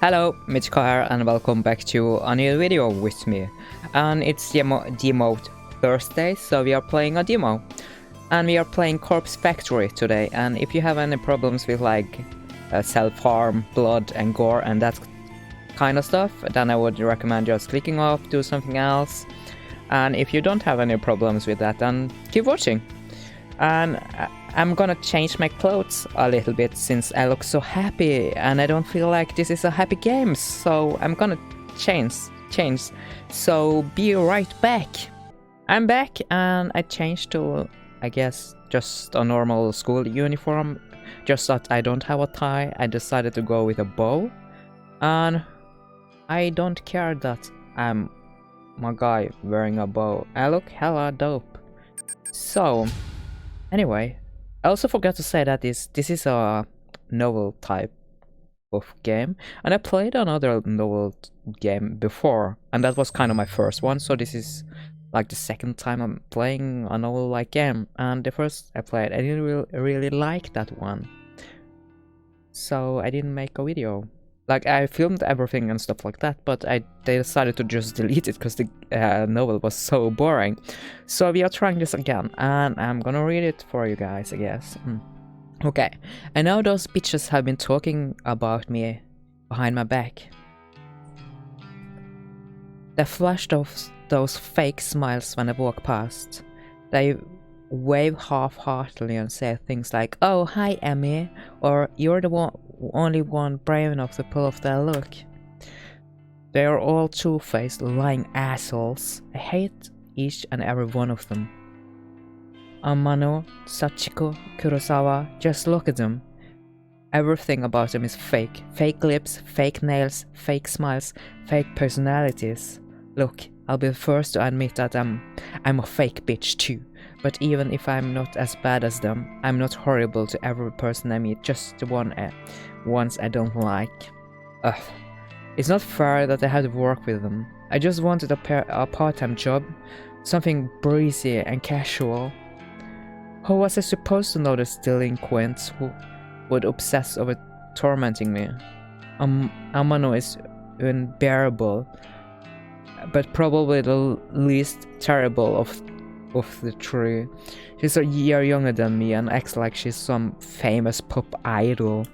Hello, Mitchko here and welcome back to a new video with me. And it's demo Thursday, so we are playing a demo. And we are playing Corpse Factory today, and if you have any problems with like self-harm, blood and gore and that kind of stuff, then I would recommend just clicking off, do something else. And if you don't have any problems with that, then keep watching. And I'm gonna change my clothes a little bit since I look so happy and I don't feel like this is a happy game, so I'm gonna change. So be right back. I'm back and I changed to, I guess, just a normal school uniform. Just that I don't have a tie, I decided to go with a bow. And I don't care that I'm a guy wearing a bow. I look hella dope. So anyway, I also forgot to say that this is a novel type of game, and I played another novel game before, and that was kind of my first one, so this is like the second time I'm playing a novel-like game, and the first I played, I didn't really like that one, so I didn't make a video. Like, I filmed everything and stuff like that, but they decided to just delete it because the novel was so boring. So we are trying this again, and I'm gonna read it for you guys, I guess. Okay, I know those bitches have been talking about me behind my back. They flashed off those fake smiles when I walk past. They wave half-heartedly and say things like, "Oh, hi, Emmy," or "You're the only one brave enough to pull off that look." They are all two-faced, lying assholes. I hate each and every one of them. Amano, Sachiko, Kurosawa, just look at them. Everything about them is fake. Fake lips, fake nails, fake smiles, fake personalities. Look, I'll be the first to admit that I'm a fake bitch too. But even if I'm not as bad as them, I'm not horrible to every person I meet, just the ones I don't like. Ugh. It's not fair that I had to work with them. I just wanted a part-time job, something breezy and casual. How was I supposed to know the delinquents who would obsess over tormenting me? Amano is unbearable, but probably the least terrible of the three. She's a year younger than me and acts like she's some famous pop idol.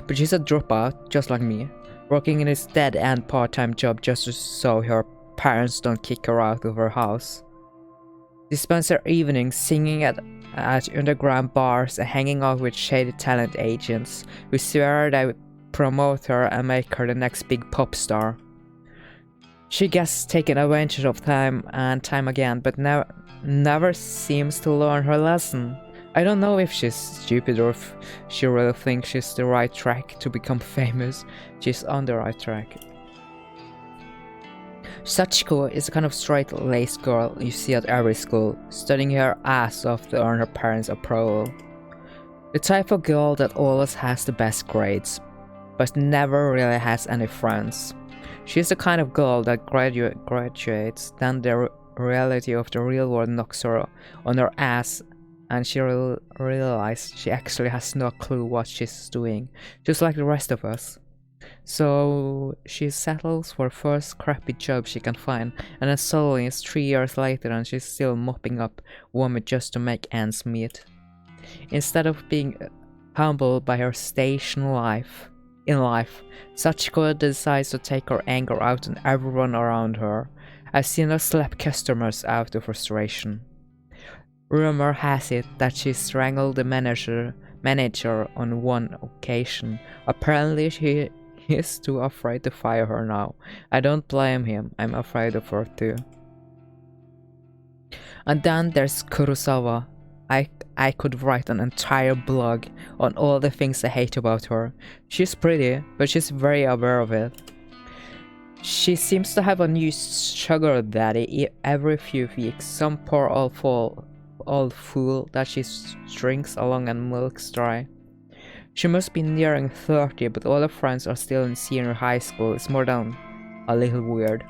But she's a dropout, just like me, working in this dead-end part-time job just so her parents don't kick her out of her house. She spends her evenings singing at underground bars and hanging out with shady talent agents who swear they promote her and make her the next big pop star. She gets taken advantage of time and time again, but never seems to learn her lesson. I don't know if she's stupid or if she really thinks she's the right track to become famous. She's on the right track. Sachiko is a kind of straight-laced girl you see at every school, studying her ass off to earn her parents' approval. The type of girl that always has the best grades, but never really has any friends. She's the kind of girl that graduates, then the reality of the real world knocks her on her ass, and she realizes she actually has no clue what she's doing, just like the rest of us. So she settles for the first crappy job she can find, and then suddenly it's 3 years later and she's still mopping up vomit just to make ends meet. Instead of being humbled by her station in life, Sachiko decides to take her anger out on everyone around her. I've seen her slap customers out of frustration. Rumor has it that she strangled the manager on one occasion. Apparently he is too afraid to fire her now. I don't blame him, I'm afraid of her too. And then there's Kurosawa. I could write an entire blog on all the things I hate about her. She's pretty, but she's very aware of it. She seems to have a new sugar daddy every few weeks, some poor old fool that she strings along and milks dry. She must be nearing 30, but all her friends are still in senior high school. It's more than a little weird.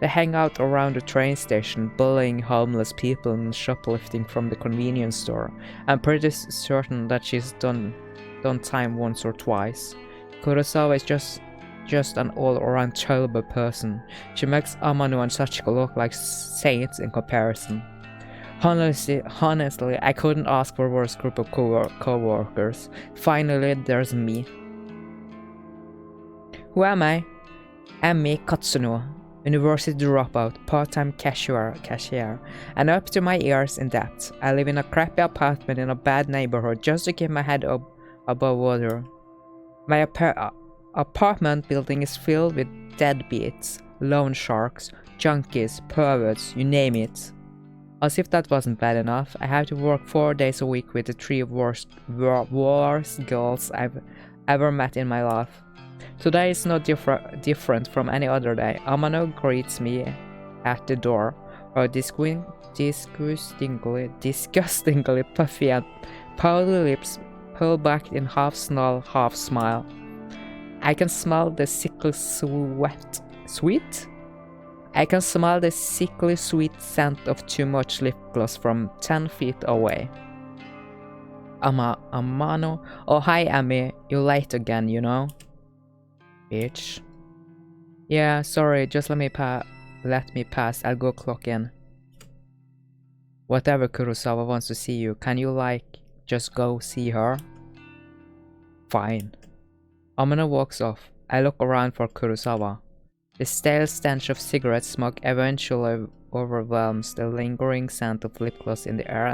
They hang out around the train station, bullying homeless people and shoplifting from the convenience store. I'm pretty certain that she's done time once or twice. Kurosawa is just an all-around terrible person. She makes Amano and Sachiko look like saints in comparison. Honestly, I couldn't ask for a worse group of co-workers. Finally, there's me. Who am I? Emi Katsuno, university dropout, part-time cashier, and up to my ears in debt. I live in a crappy apartment in a bad neighborhood just to keep my head up above water. My apartment building is filled with deadbeats, loan sharks, junkies, perverts, you name it. As if that wasn't bad enough, I have to work 4 days a week with the 3 worst girls I've ever met in my life. Today is no different from any other day. Amano greets me at the door, her disgustingly puffy and powdery lips pulled back in half snarl, half smile. I can smell the sickly sweet? I can smell the sickly sweet scent of too much lip gloss from 10 feet away. Amano, oh hi Amy, you're late again, you know? Bitch. Yeah, sorry, just let me pass, I'll go clock in. Whatever, Kurosawa wants to see you, can you just go see her? Fine. Amano walks off. I look around for Kurosawa. The stale stench of cigarette smoke eventually overwhelms the lingering scent of lip gloss in the air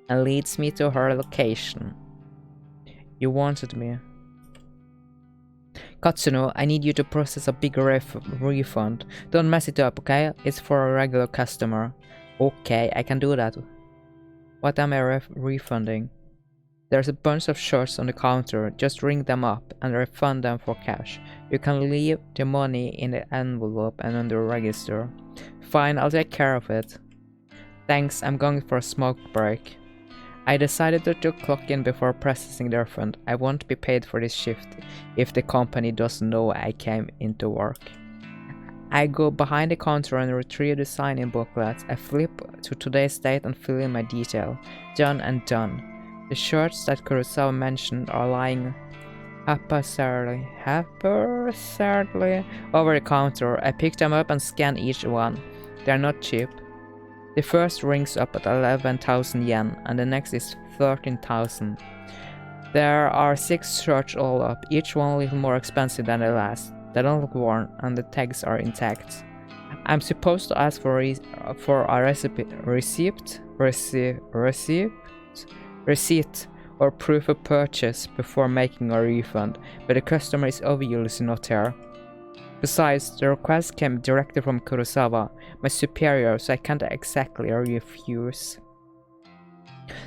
and leads me to her location. You wanted me. Katsuno, I need you to process a big refund. Don't mess it up, okay? It's for a regular customer. Okay, I can do that. What am I refunding? There's a bunch of shirts on the counter. Just ring them up and refund them for cash. You can leave the money in the envelope and on the register. Fine, I'll take care of it. Thanks, I'm going for a smoke break. I decided to clock in before processing the refund. I won't be paid for this shift if the company doesn't know I came into work. I go behind the counter and retrieve the sign-in booklet. I flip to today's date and fill in my detail. Done and done. The shirts that Kurosawa mentioned are lying haphazardly over the counter. I pick them up and scan each one. They're not cheap. The first rings up at 11,000 yen and the next is 13,000. There are 6 shirts all up, each one a little more expensive than the last. They don't look worn and the tags are intact. I'm supposed to ask for a receipt or proof of purchase before making a refund, but the customer is obviously not here. Besides, the request came directly from Kurosawa, my superior, so I can't exactly refuse.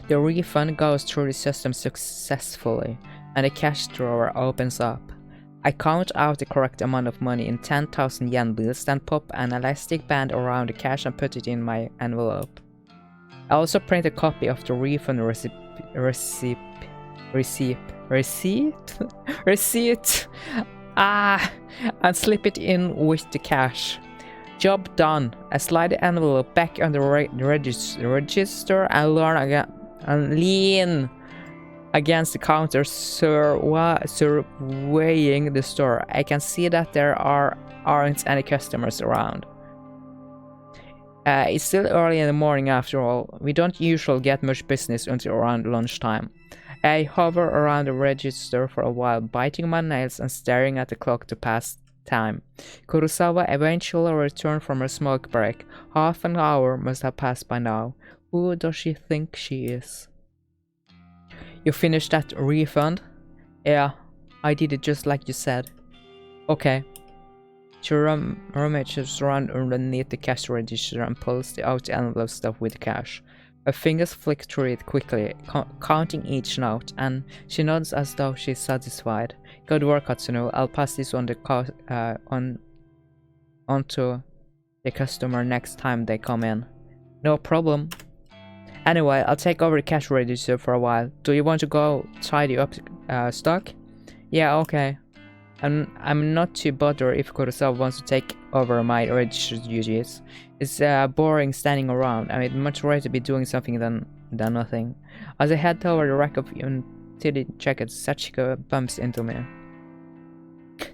The refund goes through the system successfully, and the cash drawer opens up. I count out the correct amount of money in 10,000 yen bills, then pop an elastic band around the cash and put it in my envelope. I also print a copy of the refund receipt and slip it in with the cash. Job done. I slide the envelope back on the register and lean against the counter, surveying the store. I can see that there aren't any customers around. It's still early in the morning after all. We don't usually get much business until around lunchtime. I hover around the register for a while, biting my nails and staring at the clock to pass time. Kurosawa eventually returned from her smoke break. Half an hour must have passed by now. Who does she think she is? You finished that refund? Yeah, I did it just like you said. Okay. She rummages around underneath the cash register and pulls out the envelope stuffed with cash. Her fingers flick through it quickly, counting each note, and she nods as though she's satisfied. Good work, Katsuno. I'll pass this on onto the customer next time they come in. No problem. Anyway, I'll take over the cash register for a while. Do you want to go tidy up stock? Yeah, okay. I'm not too bothered if Kurosawa wants to take over my register duties. It's boring standing around. I'd much rather be doing something than nothing. As I head toward the rack of utility jackets, Sachiko bumps into me.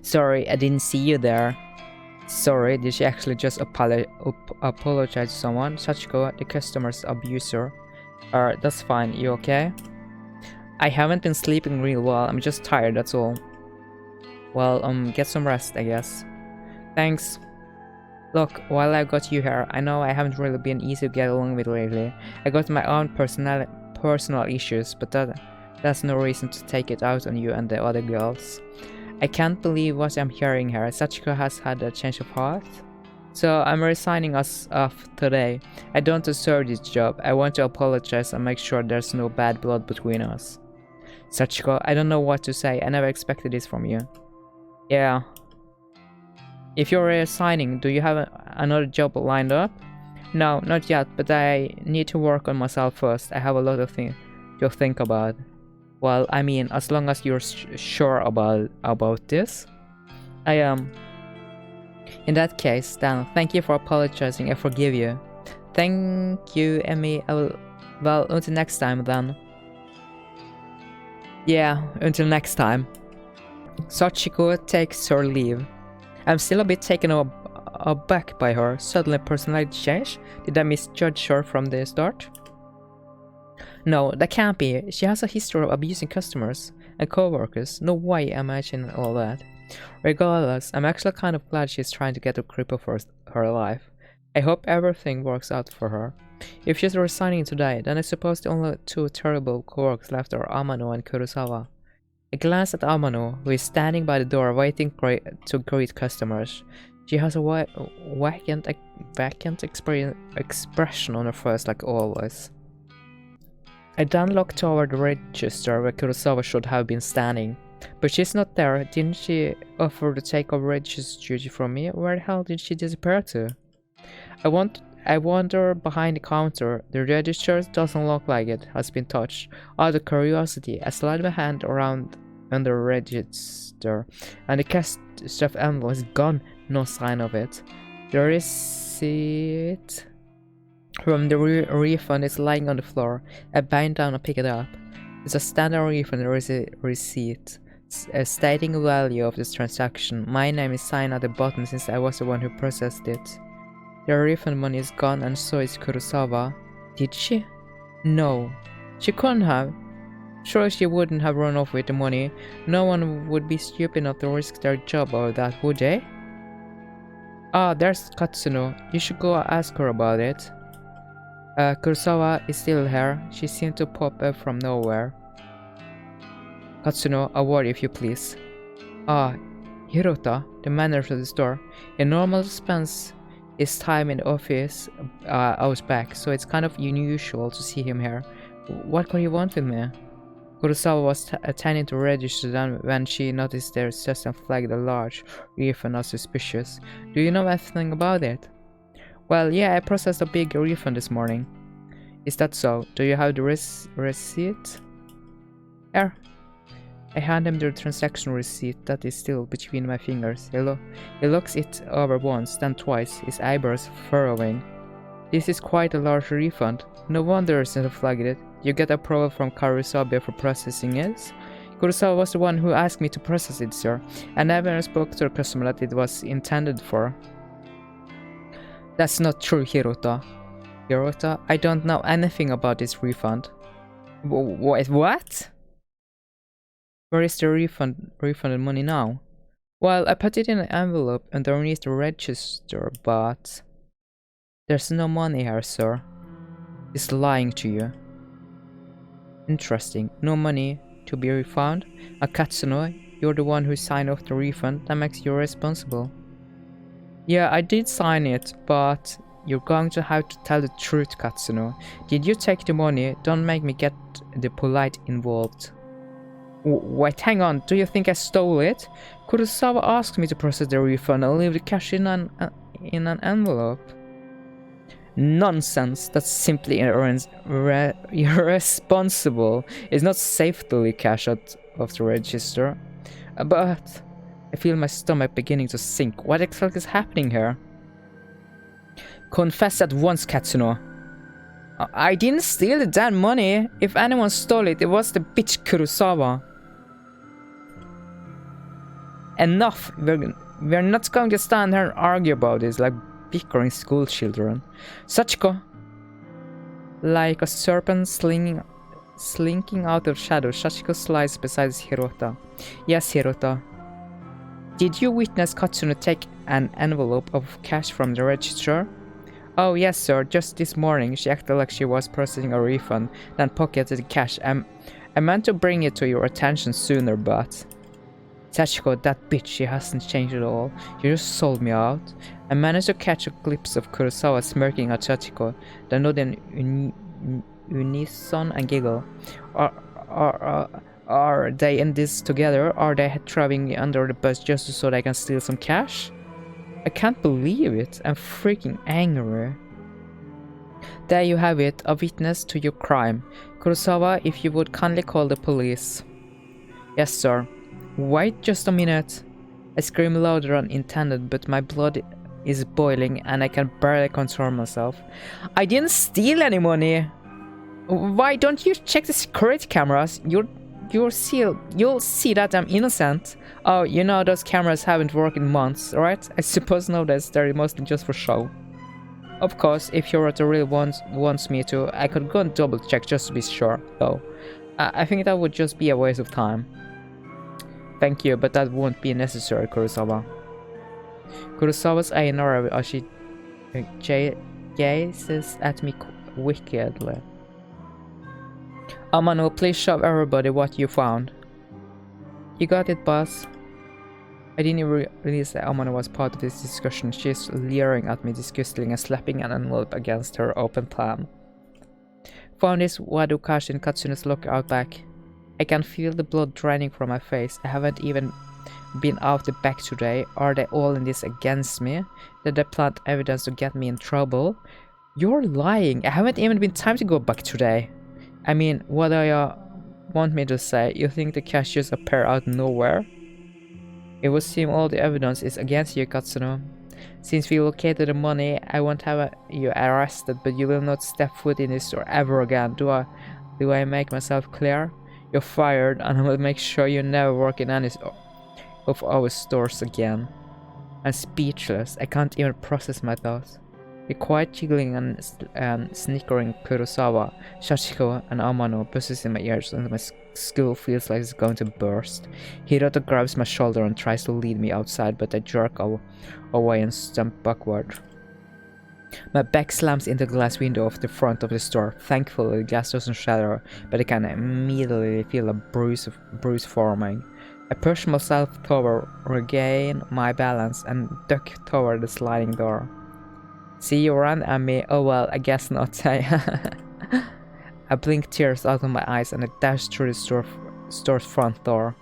Sorry, I didn't see you there. Sorry, did she actually just apologize to someone? Sachiko, the customer's abuser. That's fine, you okay? I haven't been sleeping real well, I'm just tired, that's all. Well, get some rest, I guess. Thanks. Look, while I got you here, I know I haven't really been easy to get along with lately. I got my own personal issues, but that's no reason to take it out on you and the other girls. I can't believe what I'm hearing here. Sachiko has had a change of heart. So I'm resigning us off today. I don't deserve this job. I want to apologize and make sure there's no bad blood between us. Sachiko, I don't know what to say. I never expected this from you. Yeah. If you're resigning, do you have another job lined up? No, not yet, but I need to work on myself first. I have a lot of things to think about. Well, I mean, as long as you're sure about this. I am. In that case, then, thank you for apologizing. I forgive you. Thank you, Emmy. Well, until next time, then. Yeah, until next time. Sachiko takes her leave. I'm still a bit taken aback by her. Suddenly personality change? Did I misjudge her from the start? No, that can't be. She has a history of abusing customers and co-workers. No way I imagine all that. Regardless, I'm actually kind of glad she's trying to get a grip of her life. I hope everything works out for her. If she's resigning today, then I suppose the only two terrible co-workers left are Amano and Kurosawa. I glance at Amano, who is standing by the door waiting to greet customers. She has a vacant expression on her face like always. I then look toward the register where Kurosawa should have been standing. But she's not there. Didn't she offer to take over register duty from me? Where the hell did she disappear to? I wander behind the counter. The register doesn't look like it has been touched. Out of curiosity, I slide my hand around under the register, and the cash stuff envelope is gone. No sign of it. The receipt from the refund is lying on the floor. I bend down and pick it up. It's a standard refund receipt stating the value of this transaction. My name is signed at the bottom since I was the one who processed it. The refund money is gone and so is Kurosawa. Did she? No. She couldn't have. Sure, she wouldn't have run off with the money. No one would be stupid enough to risk their job over that, would they? Ah, there's Katsuno. You should go ask her about it. Kurosawa is still here. She seemed to pop up from nowhere. Katsuno, a word if you please. Ah, Hirota, the manager of the store. He normally spends his time in the office out back, so it's kind of unusual to see him here. What could he want with me? Kurosawa was attending to register then when she noticed their system flagged a large refund as suspicious. Do you know anything about it? Well, yeah, I processed a big refund this morning. Is that so? Do you have the receipt? Here. I hand him the transaction receipt that is still between my fingers. He looks it over once, then twice, his eyebrows furrowing. This is quite a large refund. No wonder since I flagged it. You get approval from Kurosawa for processing it? Kurosawa was the one who asked me to process it, sir. I never spoke to the customer that it was intended for. That's not true, Hirota. Hirota, I don't know anything about this refund. Wait, what? Where is the refunded money now? Well, I put it in an envelope underneath the register, but there's no money here, sir. He's lying to you. Interesting. No money to be refunded? Katsuno, you're the one who signed off the refund. That makes you responsible. Yeah, I did sign it, but you're going to have to tell the truth, Katsuno. Did you take the money? Don't make me get the polite involved. Wait, hang on. Do you think I stole it? Kurosawa asked me to process the refund and leave the cash in an envelope. Nonsense. That's simply irresponsible. It's not safe to leave cash out of the register. But I feel my stomach beginning to sink. What exactly is happening here? Confess at once, Katsuno. I didn't steal the damn money. If anyone stole it, it was the bitch Kurosawa. Enough! We're not going to stand here and argue about this like bickering school children. Sachiko! Like a serpent slinking out of shadow, Sachiko slides beside Hirota. Yes, Hirota. Did you witness Katsune take an envelope of cash from the register? Oh yes, sir. Just this morning, she acted like she was processing a refund, then pocketed the cash. I meant to bring it to your attention sooner, but... Sachiko, that bitch, she hasn't changed at all. You just sold me out. I managed to catch a glimpse of Kurosawa smirking at Sachiko, then nod in unison and giggle. Are they in this together? Are they throwing me under the bus just so they can steal some cash? I can't believe it. I'm freaking angry. There you have it, a witness to your crime. Kurosawa, if you would kindly call the police. Yes, sir. Wait just a minute. I scream louder than intended, but my blood is boiling and I can barely control myself. I didn't steal any money. Why don't you check the security cameras? You'll see that I'm innocent. Oh, you know those cameras haven't worked in months, right? I suppose nowadays they're mostly just for show. Of course, if Hirota really wants me to, I could go and double check just to be sure, though. I think that would just be a waste of time. Thank you, but that won't be necessary, Kurosawa. Kurosawa's eye narrows as she gazes at me wickedly. Amano, please show everybody what you found. You got it, boss. I didn't even realize that Amano was part of this discussion. She's leering at me disgustedly and slapping an envelope against her open palm. Found this Wadukashi in Katsune's locker out back. I can feel the blood draining from my face. I haven't even been out the back today. Are they all in this against me? Did they plant evidence to get me in trouble? You're lying. I haven't even been time to go back today. I mean, what do you want me to say? You think the cash just appear out of nowhere? It would seem all the evidence is against you, Katsuno. Since we located the money, I won't have you arrested, but you will not step foot in this store ever again. Do I make myself clear? You're fired, and I will make sure you never work in any of our stores again. I'm speechless. I can't even process my thoughts. The quiet giggling and snickering Kurosawa, Sachiko, and Amano buzzes in my ears, and my skull feels like it's going to burst. Hirota grabs my shoulder and tries to lead me outside, but I jerk away and stump backward. My back slams into the glass window of the front of the store. Thankfully, the glass doesn't shatter, but I can immediately feel a bruise forming. I push myself toward, regain my balance, and duck toward the sliding door. See you around, Amy? Oh well, I guess not. I blink tears out of my eyes and I dash through the store's front door.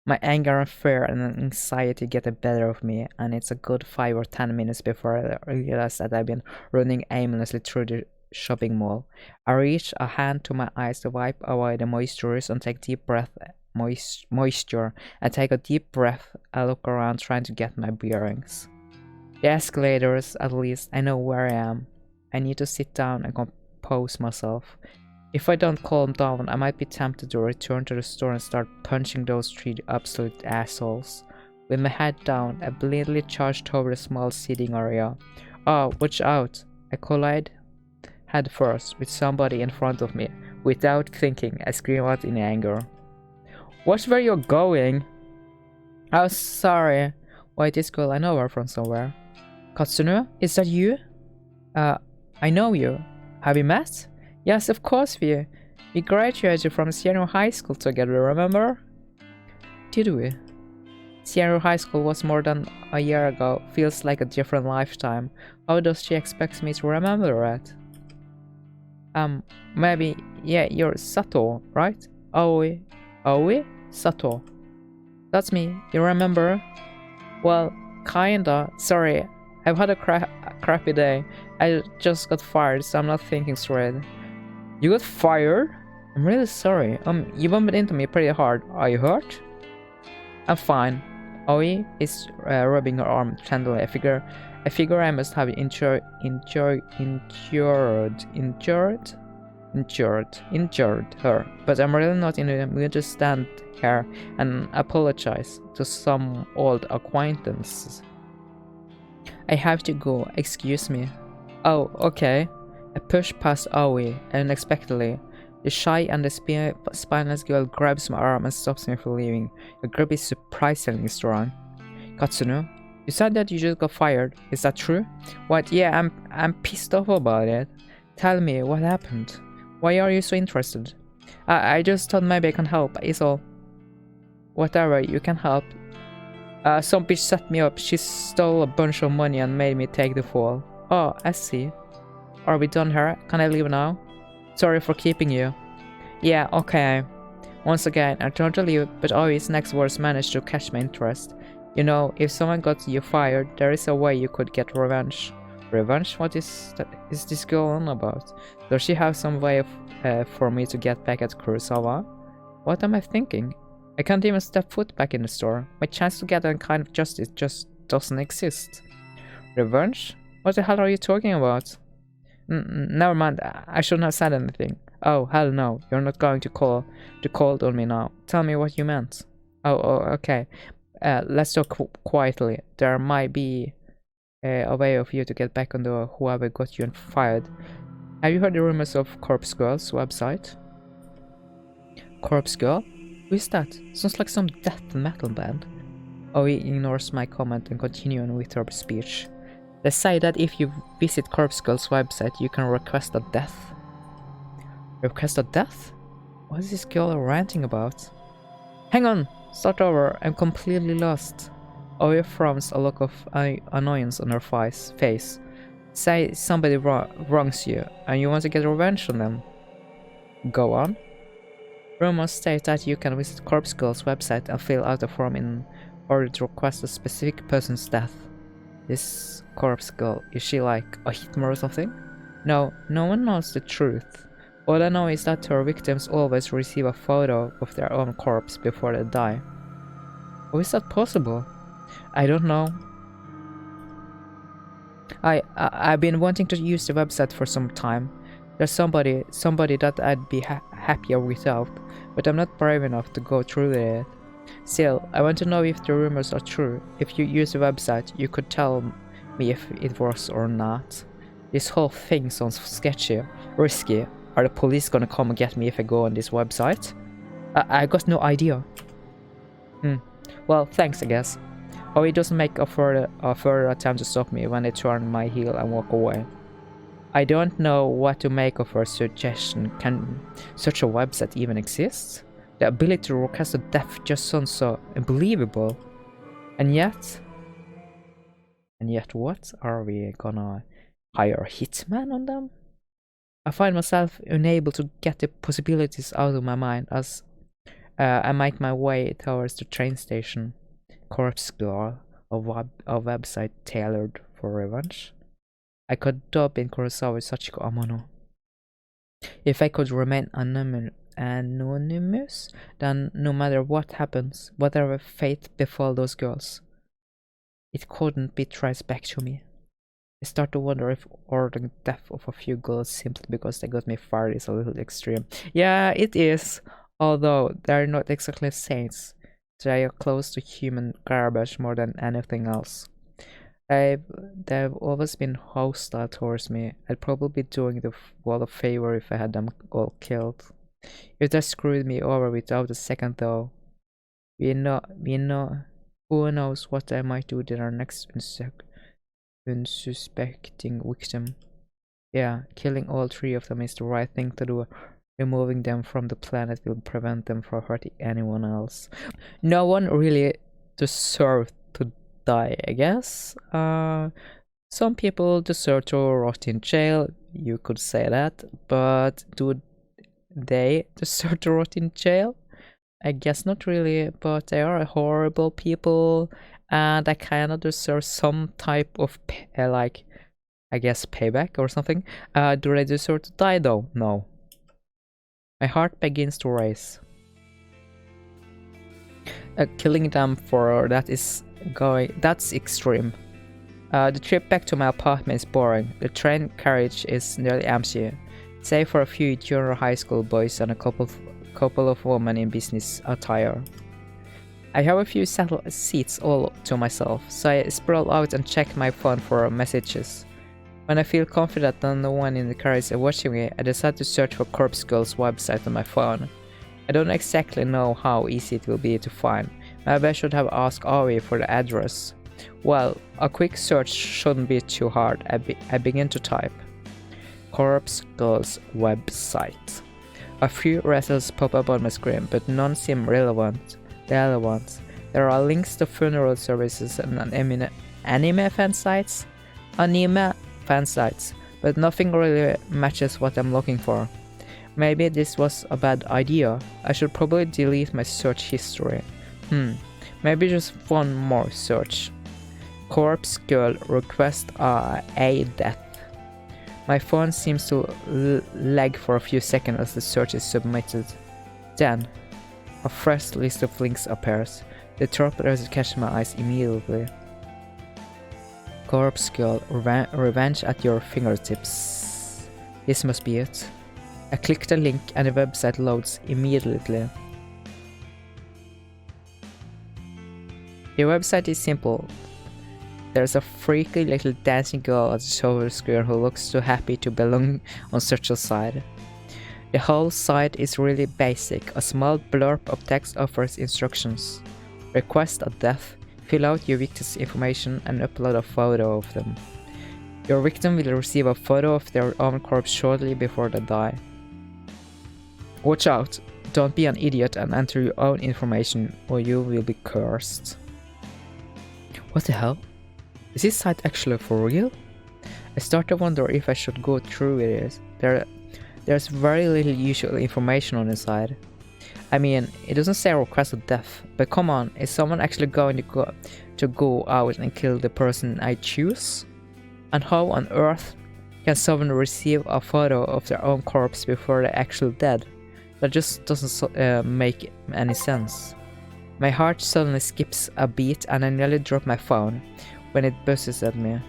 My anger and fear and anxiety get the better of me, and it's a good 5 or 10 minutes before I realize that I've been running aimlessly through the shopping mall. I reach a hand to my eyes to wipe away the moisture and take deep breath. Moisture. I take a deep breath. I look around trying to get my bearings. The escalators, at least, I know where I am. I need to sit down and compose myself. If I don't calm down, I might be tempted to return to the store and start punching those 3 absolute assholes. With my head down, I blindly charge toward a small seating area. Oh, watch out! I collide head first with somebody in front of me. Without thinking, I scream out in anger. Watch where you're going! Oh, sorry. Wait, this girl, I know her from somewhere. Katsune, is that you? I know you. Have we met? Yes, of course we graduated from senior high school together, remember? Did we? Senior high school was more than a year ago. Feels like a different lifetime. How does she expect me to remember it? Maybe, yeah, you're Sato, right? Aoi? Sato. That's me, you remember? Well, kinda. Sorry, I've had a crappy day. I just got fired, so I'm not thinking straight. You got fired? I'm really sorry. You bumped into me pretty hard. Are you hurt? I'm fine. Aoi is rubbing her arm tenderly. I figure I must have injured. injured her, but I'm really not in the mood to stand here and apologize to some old acquaintances. I have to go, excuse me. Oh, okay. I push past Aoi unexpectedly. The shy and the spineless girl grabs my arm and stops me from leaving. The grip is surprisingly strong. Katsunu, you said that you just got fired. Is that true? What? Yeah, I'm pissed off about it. Tell me, what happened? Why are you so interested? I just thought maybe I can help, is all. Whatever, you can help. Some bitch set me up. She stole a bunch of money and made me take the fall. Oh, I see. Are we done here? Can I leave now? Sorry for keeping you. Yeah, okay. Once again, I tried to leave, but Aoi's next words managed to catch my interest. You know, if someone got you fired, there is a way you could get revenge. Revenge? What is this girl on about? Does she have some way for me to get back at Kurosawa? What am I thinking? I can't even step foot back in the store. My chance to get that kind of justice just doesn't exist. Revenge? What the hell are you talking about? Never mind, I shouldn't have said anything. Oh, hell no, you're not going to call on me now. Tell me what you meant. Oh, okay. Let's talk quietly. There might be a way of you to get back on the whoever got you fired. Have you heard the rumors of Corpse Girl's website? Corpse Girl? Who is that? Sounds like some death metal band. Oi ignores my comment and continues with her speech. They say that if you visit Corpse Girl's website, you can request a death. Request a death? What is this girl ranting about? Hang on! Start over, I'm completely lost. Oya frowns a look of annoyance on her face. Say somebody wrongs you, and you want to get revenge on them. Go on. Rumors state that you can visit Corpse Girl's website and fill out a form in order to request a specific person's death. This Corpse Girl, is she like a hitman or something? No, no one knows the truth. All I know is that her victims always receive a photo of their own corpse before they die. How is that possible? I don't know. I've been wanting to use the website for some time. There's somebody that I'd be happier without, but I'm not brave enough to go through it. Still, I want to know if the rumors are true. If you use the website, you could tell me if it was or not. This whole thing sounds sketchy, risky. Are the police gonna come and get me if I go on this website? I got no idea. Well, thanks, I guess. Oh, it doesn't make a further attempt to stop me when I turn my heel and walk away. I don't know what to make of her suggestion. Can such a website even exist? The ability to request a death just sounds so unbelievable. And yet what? Are we gonna hire a hitman on them? I find myself unable to get the possibilities out of my mind as I make my way towards the train station. Corpse Girl, a website tailored for revenge. I could dub in Kurosawa Sachiko Amano. If I could remain anonymous, then no matter what happens, whatever fate befall those girls, it couldn't be traced back to me. I start to wonder if ordering death of a few girls simply because they got me fired is a little extreme. Yeah, it is. Although they're not exactly saints. They are close to human garbage more than anything else. They've always been hostile towards me. I'd probably be doing the world a favor if I had them all killed. If they screwed me over without a second though, we know, who knows what I might do to our next unsuspecting victim. Yeah, killing all three of them is the right thing to do. Removing them from the planet will prevent them from hurting anyone else. No one really deserves to die, I guess. Some people deserve to rot in jail, you could say that, but do they deserve to rot in jail? I guess not really, but they are horrible people, and I kinda deserve some type of, I guess, payback or something. Do they deserve to die though? No. My heart begins to race. Killing them for that's extreme. The trip back to my apartment is boring. The train carriage is nearly empty. save for a few junior high school boys and a couple of women in business attire. I have a few seats all to myself, so I sprawl out and check my phone for messages. When I feel confident that no one in the car is watching me, I decide to search for Corpse Girl's website on my phone. I don't exactly know how easy it will be to find. Maybe I should have asked Avi for the address. Well, a quick search shouldn't be too hard. I begin to type. Corpse Girl's website. A few results pop up on my screen, but none seem relevant. There are links to funeral services and anime fan sites, but nothing really matches what I'm looking for. Maybe this was a bad idea. I should probably delete my search history. Maybe just one more search. Corpse Girl request a death. My phone seems to lag for a few seconds as the search is submitted. Then, a fresh list of links appears. The top result catches my eyes immediately. Corpse Girl, revenge at your fingertips. This must be it. I click the link and the website loads immediately. The website is simple. There's a freaky little dancing girl at the shoulder screen who looks too happy to belong on such a site. The whole site is really basic. A small blurb of text offers instructions. Request a death, fill out your victim's information and upload a photo of them. Your victim will receive a photo of their own corpse shortly before they die. Watch out, don't be an idiot and enter your own information or you will be cursed. What the hell? Is this site actually for real? I start to wonder if I should go through with it. There's very little useful information on the site. I mean, it doesn't say request a death, but come on, is someone actually going to go out and kill the person I choose? And how on earth can someone receive a photo of their own corpse before they're actually dead? That just doesn't make any sense. My heart suddenly skips a beat and I nearly drop my phone when it buzzes at me.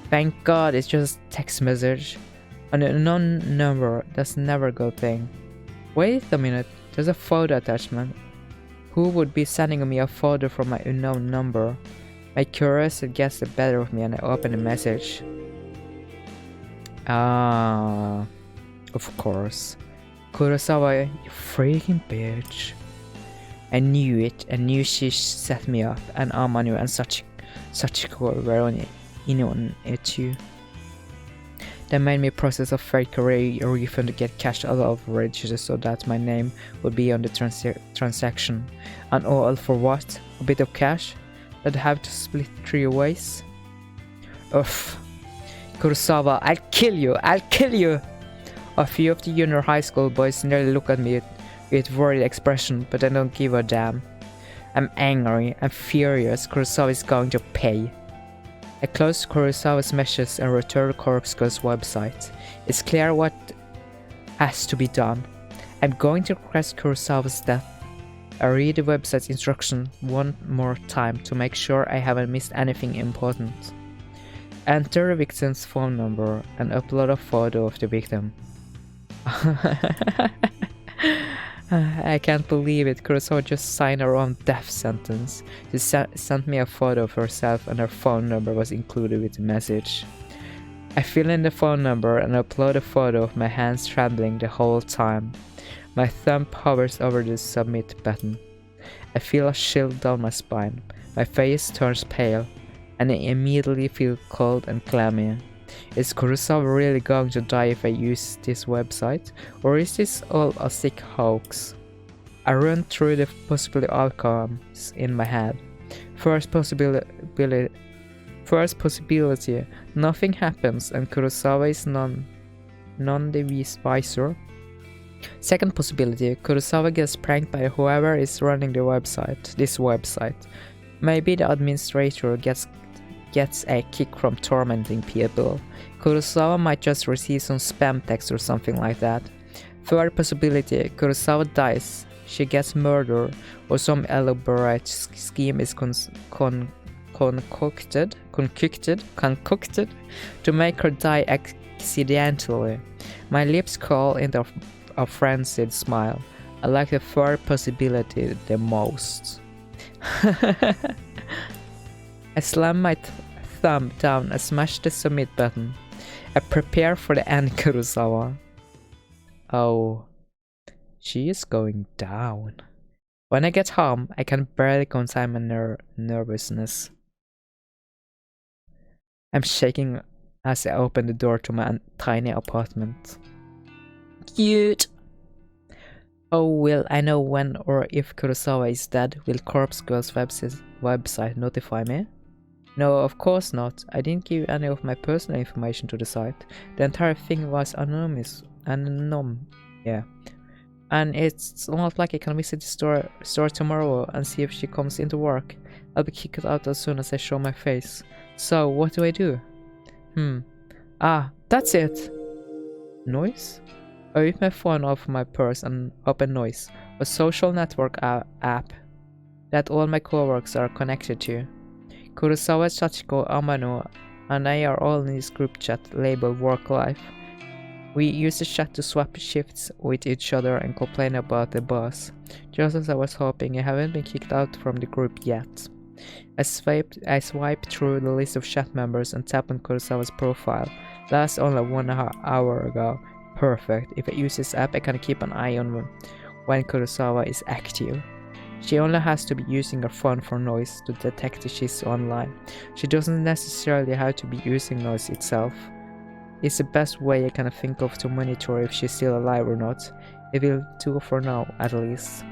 Thank God it's just a text message. An unknown number, that's never a good thing. Wait a minute, there's a photo attachment. Who would be sending me a photo from my unknown number? My curiosity gets the better of me and I open the message. Of course. Kurosawa, you freaking bitch. I knew it, I knew she set me up, and Amanu and such cool were on it too. They made me process a fake refund to get cash out of registers so that my name would be on the transaction. And all for what? A bit of cash? That I have to split 3 ways? Uff. Kurosawa, I'll kill you! I'll kill you! A few of the junior high school boys nearly look at me with worried expression, but I don't give a damn. I'm angry, I'm furious, Kurosawa is going to pay. I close Kurosawa's messages and return to Corpse Girl's website. It's clear what has to be done. I'm going to request Kurosawa's death. I read the website's instruction one more time to make sure I haven't missed anything important. Enter the victim's phone number and upload a photo of the victim. I can't believe it, Kurosawa just signed her own death sentence. She sent me a photo of herself and her phone number was included with the message. I fill in the phone number and upload a photo of my hands trembling the whole time. My thumb hovers over the submit button. I feel a chill down my spine. My face turns pale and I immediately feel cold and clammy. Is Kurosawa really going to die if I use this website? Or is this all a sick hoax? I run through the possible outcomes in my head. First possibility, nothing happens and Kurosawa is none the wiser. Second possibility, Kurosawa gets pranked by whoever is running this website. Maybe the administrator gets a kick from tormenting people. Kurosawa might just receive some spam text or something like that. Third possibility, Kurosawa dies, she gets murdered, or some elaborate scheme is concocted to make her die accidentally. My lips curl into a frenzied smile. I like the third possibility the most. I slam my thumb down and smash the submit button. I prepare for the end, Kurosawa. Oh, she is going down. When I get home, I can barely contain my nervousness. I'm shaking as I open the door to my tiny apartment. Cute! Oh, will I know when or if Kurosawa is dead? Will Corpse Girl's website notify me? No, of course not. I didn't give any of my personal information to the site. The entire thing was anonymous. Yeah. And it's not like I can visit the store tomorrow and see if she comes into work. I'll be kicked out as soon as I show my face. So, what do I do? Ah, that's it! Noise? I whip my phone off my purse and open Noise, a social network app that all my coworkers are connected to. Kurosawa, Sachiko, Amano, and I are all in this group chat labeled Work Life. We use the chat to swap shifts with each other and complain about the boss. Just as I was hoping, I haven't been kicked out from the group yet. I swipe through the list of chat members and tap on Kurosawa's profile. Last only 1 hour ago. Perfect. If I use this app, I can keep an eye on when Kurosawa is active. She only has to be using her phone for Noise to detect that she's online. She doesn't necessarily have to be using Noise itself. It's the best way I can think of to monitor if she's still alive or not. It will do for now, at least.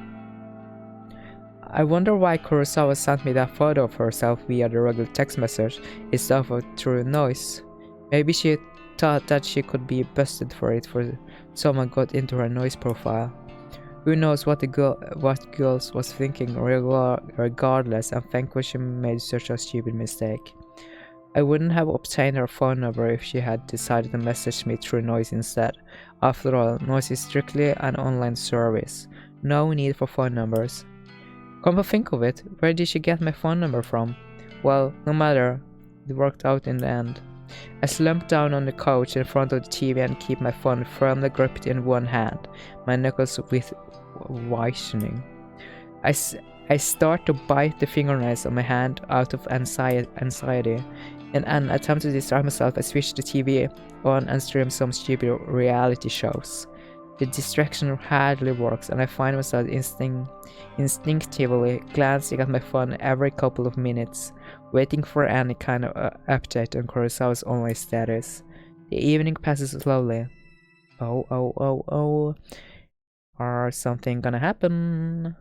I wonder why Kurosawa sent me that photo of herself via the regular text message instead of through Noise. Maybe she thought that she could be busted for it for someone got into her Noise profile. Who knows what girls was thinking regardless, and thankfully she made such a stupid mistake. I wouldn't have obtained her phone number if she had decided to message me through Noise instead. After all, Noise is strictly an online service. No need for phone numbers. Come to think of it, where did she get my phone number from? Well, no matter, it worked out in the end. I slumped down on the couch in front of the TV and keep my phone firmly gripped in one hand, my knuckles whitening. I start to bite the fingernails on my hand out of anxiety. In an attempt to distract myself, I switch the TV on and stream some stupid reality shows. The distraction hardly works, and I find myself instinctively glancing at my phone every couple of minutes, waiting for any kind of update on Kurosawa's online status. The evening passes slowly. Oh. Or something gonna happen?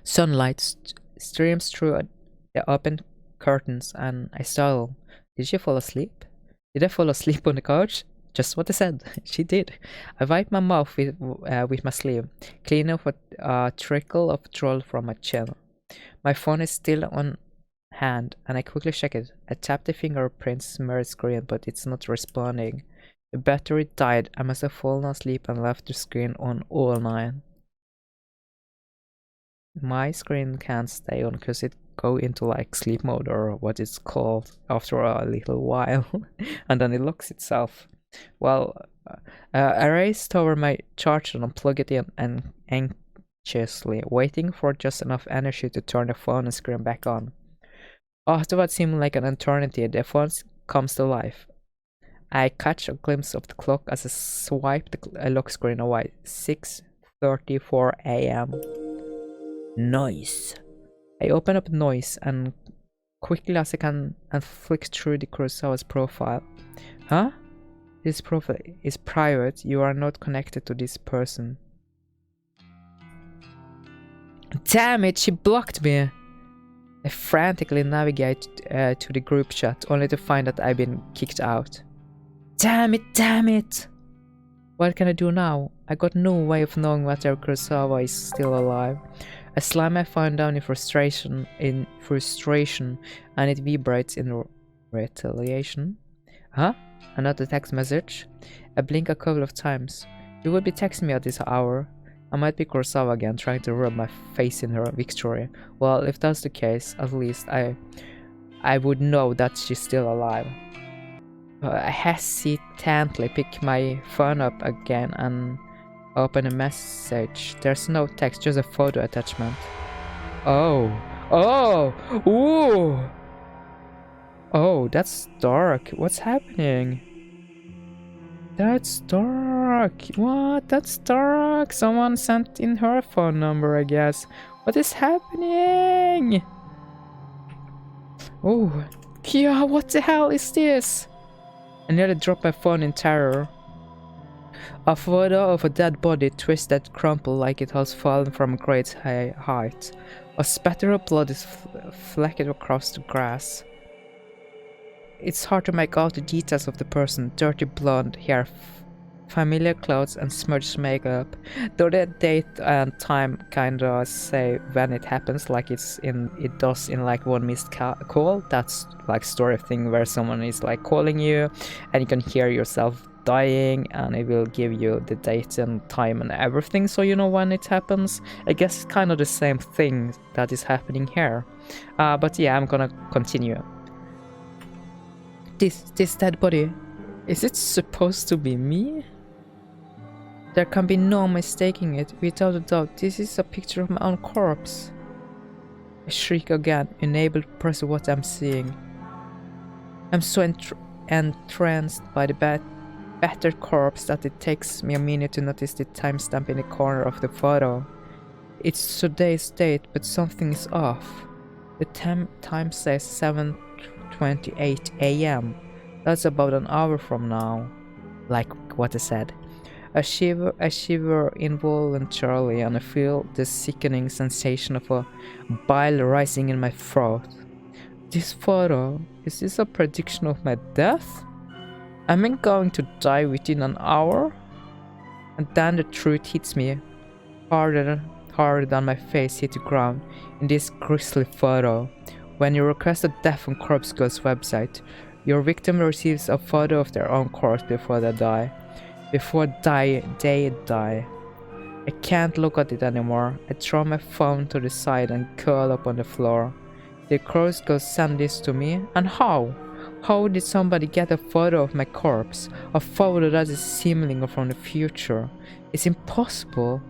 Sunlight streams through the open curtains, and I startle. Did she fall asleep? Did I fall asleep on the couch? Just what I said. She did. I wipe my mouth with my sleeve, clean off a trickle of drool from my chin. My phone is still on hand, and I quickly check it. I tap the fingerprint mirrored screen, but it's not responding. The battery died. I must have fallen asleep and left the screen on all night. My screen can't stay on because it go into like sleep mode or what it's called after a little while, and then it locks itself. Well, I raced over my charger and plug it in and anxiously waiting for just enough energy to turn the phone and screen back on. After what seemed like an eternity, the phone comes to life. I catch a glimpse of the clock as I swipe the lock screen away. 6:34 a.m. Noise. I open up Noise and quickly as I can and flick through the Kurosawa's profile. Huh? This profile is private. You are not connected to this person. Damn it, she blocked me. I frantically navigate to the group chat only to find that I've been kicked out. Damn it! What can I do now? I got no way of knowing whether Kurosawa is still alive. I slam my phone down in frustration, and it vibrates in retaliation. Huh? Another text message? I blink a couple of times. You would be texting me at this hour. I might be Kurosawa again, trying to rub my face in her victory. Well, if that's the case, at least I would know that she's still alive. I hesitantly pick my phone up again and open a message. There's no text, just a photo attachment. Oh. Oh! Ooh! Oh, that's dark. What's happening? That's dark. What? That's dark. Someone sent in her phone number, I guess. What is happening? Oh. Yeah, what the hell is this? I nearly dropped my phone in terror. A photo of a dead body twisted, crumpled like it has fallen from a great height. A spatter of blood is flecked across the grass. It's hard to make out the details of the person. Dirty blonde hair, familiar clothes and smudged makeup. Though the date and time kinda say when it happens, like it does in like One Missed Call. That's like story thing where someone is like calling you and you can hear yourself dying and it will give you the date and time and everything, so you know when it happens. I guess it's kind of the same thing that is happening here. But yeah, I'm gonna continue. This dead body, is it supposed to be me? There can be no mistaking it. Without a doubt, this is a picture of my own corpse. I shriek again, unable to perceive what I'm seeing. I'm so entranced by the battered corpse that it takes me a minute to notice the timestamp in the corner of the photo. It's today's date, but something is off. The time says 7:28 a.m. That's about an hour from now. Like what I said. I shiver involuntarily and I feel the sickening sensation of a bile rising in my throat. This photo, is this a prediction of my death? Am I going to die within an hour? And then the truth hits me harder than my face hit the ground in this grisly photo. When you request a death on Corpse Girl's website, your victim receives a photo of their own corpse before they die. They die. I can't look at it anymore. I throw my phone to the side and curl up on the floor. The Corpse Girl sent this to me, and how? How did somebody get a photo of my corpse? A photo that is seemingly from the future? It's impossible.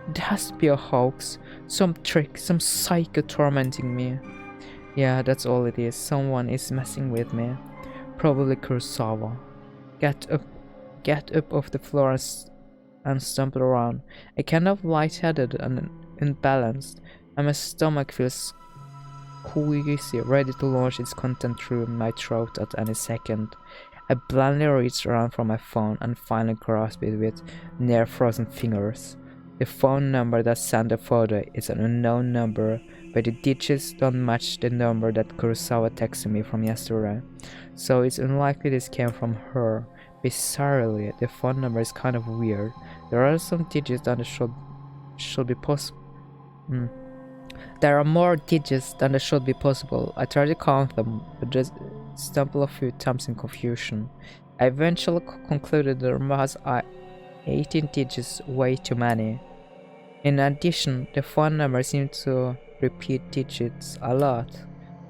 It has to be a hoax. Some trick, some psycho tormenting me. Yeah, that's all it is. Someone is messing with me. Probably Kurosawa. Get up off the floor and stumble around. I kind of lightheaded and unbalanced, and my stomach feels queasy, ready to launch its content through my throat at any second. I blindly reach around for my phone and finally grasp it with near-frozen fingers. The phone number that sent the photo is an unknown number, but the digits don't match the number that Kurosawa texted me from yesterday, so it's unlikely this came from her. Bizarrely, the phone number is kind of weird. There are some digits that should be possible. There are more digits than should be possible. I tried to count them, but just stumbled a few times in confusion. I eventually concluded there was 18 digits, way too many. In addition, the phone number seemed to repeat digits a lot.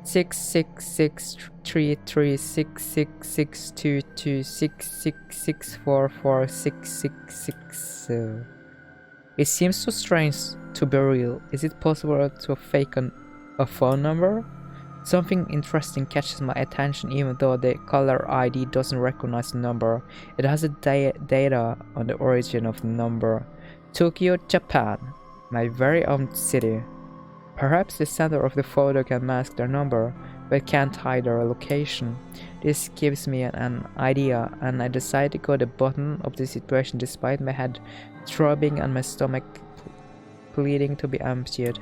66633662266644666. It seems too strange to be real. Is it possible to fake a phone number? Something interesting catches my attention even though the caller ID doesn't recognize the number. It has a data on the origin of the number. Tokyo, Japan. My very own city. Perhaps the sender of the photo can mask their number, but can't hide their location. This gives me an idea, and I decide to go to the bottom of the situation despite my head throbbing and my stomach pleading to be emptied.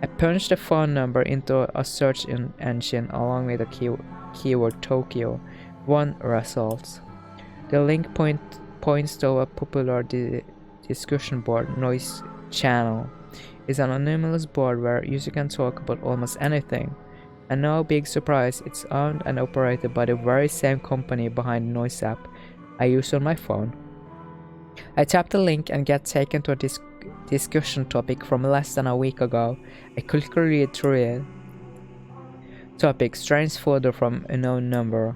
I punched the phone number into a search engine along with the keyword Tokyo. One result. The link points to a popular discussion board, Noise Channel. It's an anonymous board where users can talk about almost anything. And no big surprise, it's owned and operated by the very same company behind the Noise app I use on my phone. I tap the link and get taken to a discussion topic from less than a week ago. I quickly read through it. Topic: strange photo from unknown number.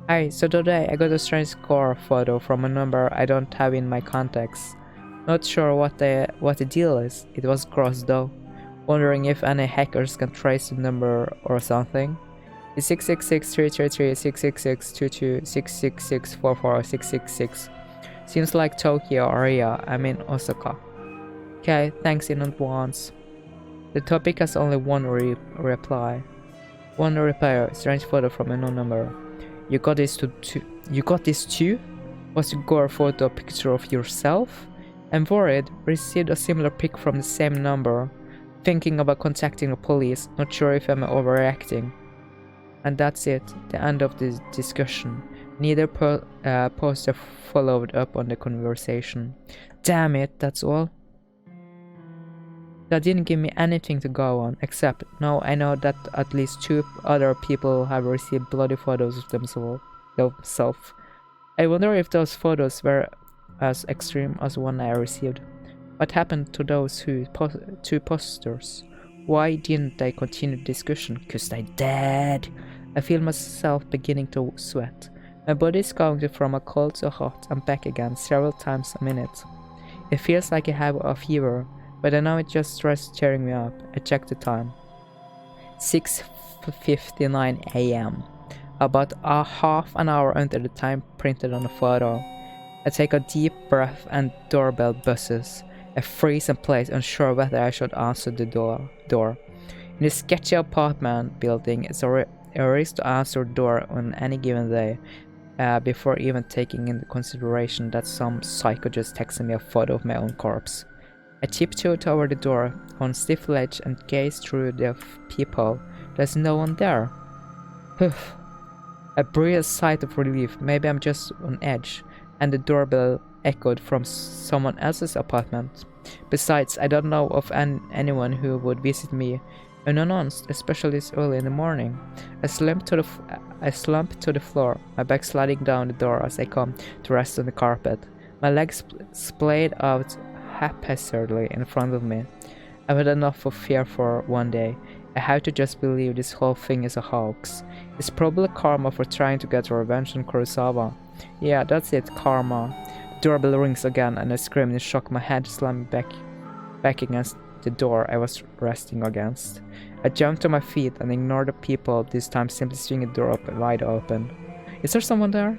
Hi, so today I got a strange score photo from a number I don't have in my contacts. Not sure what the deal is. It was gross though. Wondering if any hackers can trace the number or something. It's 666-333-666-22-666-44-666. Seems like Tokyo area. I'm in Osaka. Okay, thanks in advance. The topic has only one reply. One reply, strange photo from a known number. You got this too? Was your gore photo a picture of yourself? I'm worried. Received a similar pic from the same number. Thinking about contacting the police. Not sure if I'm overreacting. And that's it. The end of the discussion. Neither poster followed up on the conversation. Damn it, that's all. That didn't give me anything to go on, except now I know that at least 2 other people have received bloody photos of themselves. I wonder if those photos were as extreme as one I received. What happened to those 2 posters? Why didn't they continue the discussion? 'Cause they dead. I feel myself beginning to sweat. My body is going from a cold to hot and back again several times a minute. It feels like I have a fever, but I know it just starts cheering me up. I check the time. 6:59 a.m. About a half an hour under the time printed on the photo. I take a deep breath and doorbell buzzes. I freeze in place, unsure whether I should answer the door. In this sketchy apartment building, it's a risk to answer the door on any given day, before even taking into consideration that some psycho just texted me a photo of my own corpse. I tiptoe toward the door on stiff ledge and gaze through the peephole. There's no one there. I breathe a sigh of relief. Maybe I'm just on edge, and the doorbell echoed from someone else's apartment. Besides, I don't know of anyone who would visit me unannounced, especially this early in the morning. I slump to the floor, my back sliding down the door as I come to rest on the carpet. My legs splayed out haphazardly in front of me. I've had enough of fear for one day. I have to just believe this whole thing is a hoax. It's probably karma for trying to get revenge on Kurosawa. Yeah, that's it, karma. The doorbell rings again and I scream in shock, my head slamming back against the door I was resting against. I jump to my feet and ignore the people, this time simply swing the door wide open. Is there someone there?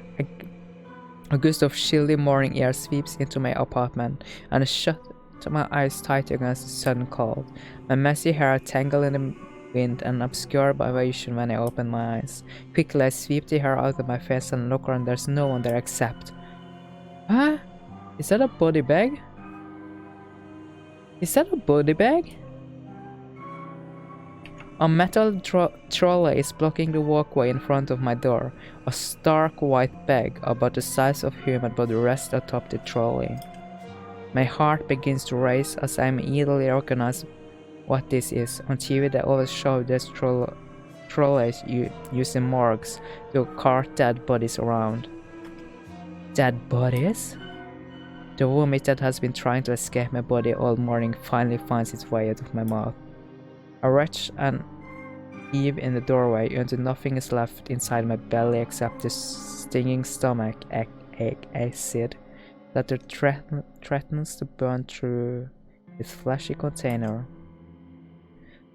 A gust of chilly morning air sweeps into my apartment, and I shut my eyes tight against the sudden cold. My messy hair tangled in the wind and obscured by vision when I open my eyes. Quickly I sweep the hair out of my face and look around. There's no one there except... Huh? Is that a body bag? Is that a body bag? A metal trolley is blocking the walkway in front of my door. A stark white bag about the size of human body rests atop the trolley. My heart begins to race as I immediately recognize what this is. On TV they always show these trolleys used in morgues to cart dead bodies around. Dead bodies? The vomit that has been trying to escape my body all morning finally finds its way out of my mouth. I retch and heave in the doorway until nothing is left inside my belly except the stinging stomach ache acid that threatens to burn through its fleshy container.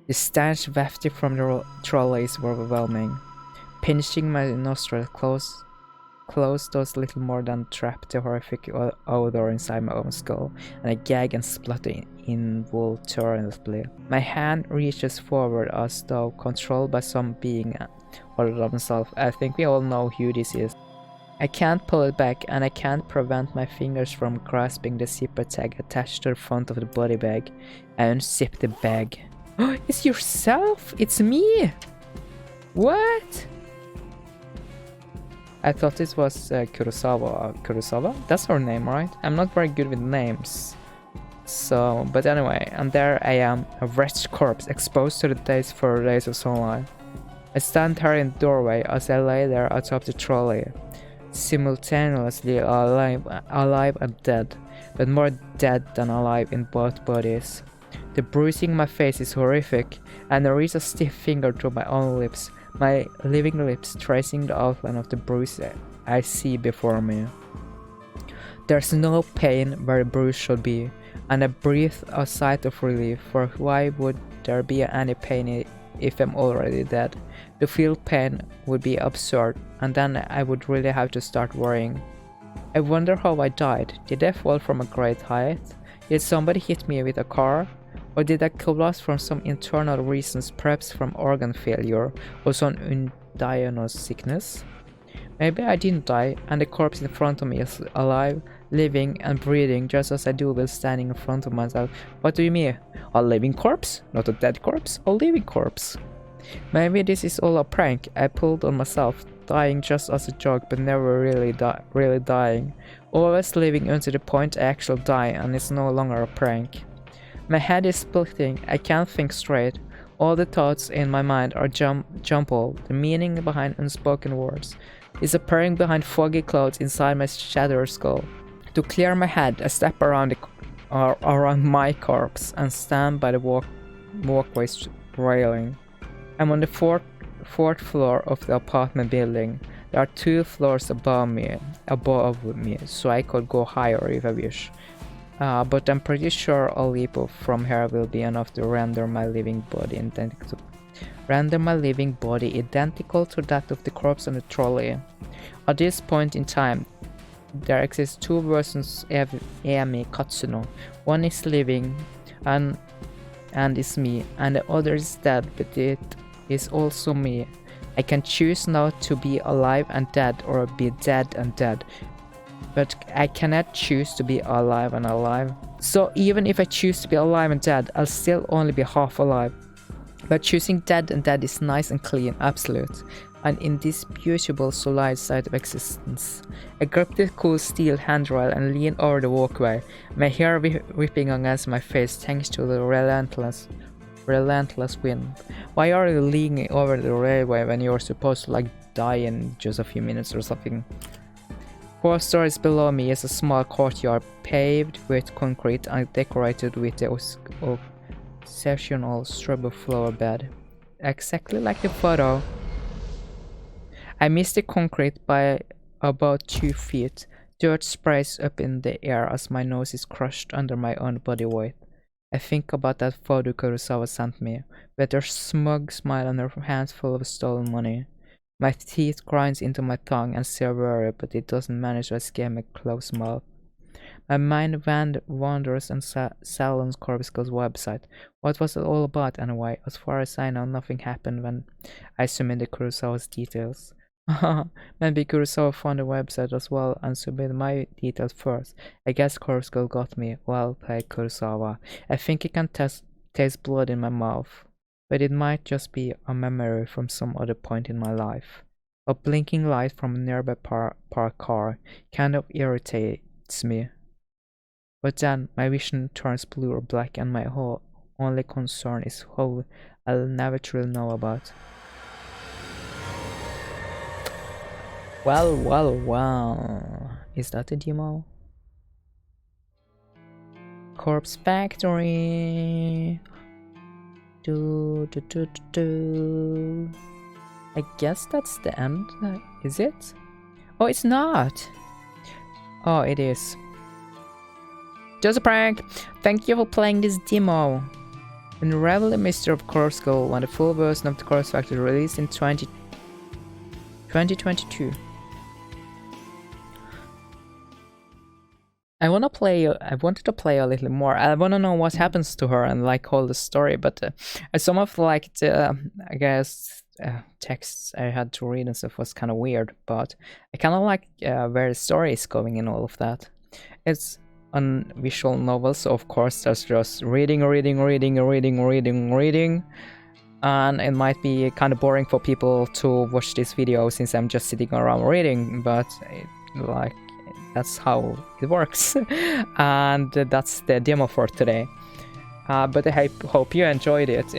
The stench wafted from the trolley is overwhelming. Pinching my nostrils close those little more than trap the horrific odor inside my own skull, and I gag and splutter involuntarily. My hand reaches forward as though controlled by some being other than myself. I think we all know who this is. I can't pull it back, and I can't prevent my fingers from grasping the zipper tag attached to the front of the body bag. I unzip the bag. Oh, it's yourself! It's me! What? I thought this was Kurosawa. Kurosawa? That's her name, right? I'm not very good with names. So, but anyway, and there I am, a wretched corpse exposed to the days of sunlight. I stand there in the doorway as I lay there atop the trolley, simultaneously alive and dead, but more dead than alive in both bodies. The bruising on my face is horrific, and I reach a stiff finger to my own lips. my living lips tracing the outline of the bruise I see before me. There's no pain where a bruise should be, and I breathe a sigh of relief, for why would there be any pain if I'm already dead? To feel pain would be absurd, and then I would really have to start worrying. I wonder how I died. Did I fall from a great height? Did somebody hit me with a car? Or did I collapse from some internal reasons, perhaps from organ failure or some undiagnosed sickness? Maybe I didn't die, and the corpse in front of me is alive, living and breathing just as I do while standing in front of myself. What do you mean? A living corpse? Not a dead corpse? A living corpse. Maybe this is all a prank I pulled on myself, dying just as a joke but never really dying. Always living until the point I actually die and it's no longer a prank. My head is splitting, I can't think straight. All the thoughts in my mind are jumbled, the meaning behind unspoken words is appearing behind foggy clouds inside my shattered skull. To clear my head, I step around my corpse and stand by the walkway railing. I'm on the fourth floor of the apartment building. There are 2 floors above me, so I could go higher if I wish. But I'm pretty sure a leap from here will be enough to render my living body identical to that of the corpse on the trolley. At this point in time, there exist 2 versions of Emi Katsuno. One is living and is me, and the other is dead, but it is also me. I can choose now to be alive and dead, or be dead and dead, but I cannot choose to be alive and alive. So even if I choose to be alive and dead, I'll still only be half alive. But choosing dead and dead is nice and clean, absolute, an indisputable solid side of existence. I grip the cool steel handrail and lean over the walkway, my hair whipping against my face thanks to the relentless wind. Why are you leaning over the railway when you're supposed to die in just a few minutes or something? 4 stories below me is a small courtyard paved with concrete and decorated with the occasional shrub flower bed. Exactly like the photo. I missed the concrete by about 2 feet. Dirt sprays up in the air as my nose is crushed under my own body weight. I think about that photo Kurosawa sent me, with her smug smile and her hands full of stolen money. My teeth grinds into my tongue and severe, but it doesn't manage to escape my closed mouth. My mind wanders on Salon's Corpuscle's website. What was it all about anyway? As far as I know, nothing happened when I submitted Kurosawa's details. Maybe Kurosawa found the website as well and submitted my details first. I guess Corpuscle got me. Well played, Kurosawa. I think I can taste blood in my mouth, but it might just be a memory from some other point in my life. A blinking light from a nearby parked car kind of irritates me. But then my vision turns blue or black and my whole only concern is how I'll never truly know about. Well. Is that a demo? Corpse Factory. I guess that's the end. Is it? Oh, it's not. Oh, it is. Just a prank. Thank you for playing this demo. Unravel the Mystery of Corpse Skull, when the full version of the Corpse Factory released in 2022. I wanted to play a little more. I want to know what happens to her and all the story, but some of the texts I had to read and stuff was kind of weird, but I kind of like where the story is going and all of that. It's a visual novel, so of course there's just reading, and it might be kind of boring for people to watch this video since I'm just sitting around reading, but that's how it works. And that's the demo for today. But I hope you enjoyed it.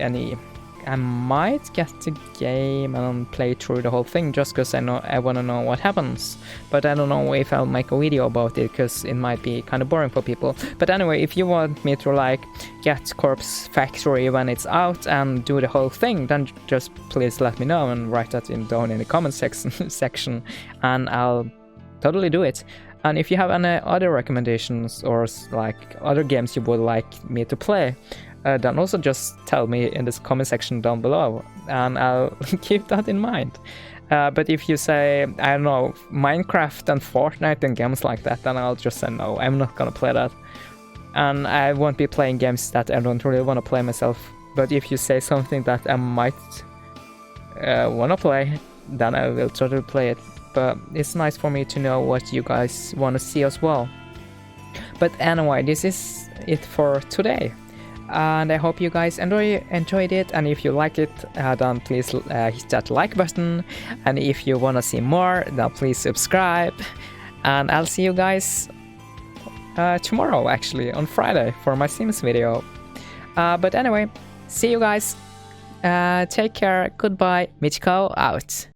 I might get the game and play through the whole thing just because I want to know what happens. But I don't know if I'll make a video about it because it might be kind of boring for people. But anyway, if you want me to like get Corpse Factory when it's out and do the whole thing, then just please let me know and write that down in the comment section, and I'll totally do it. And if you have any other recommendations or like other games you would like me to play, then also just tell me in this comment section down below, and I'll keep that in mind. But if you say, I don't know, Minecraft and Fortnite and games like that, then I'll just say no, I'm not gonna play that. And I won't be playing games that I don't really want to play myself. But if you say something that I might want to play, then I will totally play it. But it's nice for me to know what you guys want to see as well. But anyway, this is it for today. And I hope you guys enjoyed it, and if you like it, then please hit that like button, and if you want to see more, then please subscribe, and I'll see you guys tomorrow, actually, on Friday, for my Sims video. But anyway, see you guys, take care, goodbye, Michiko out.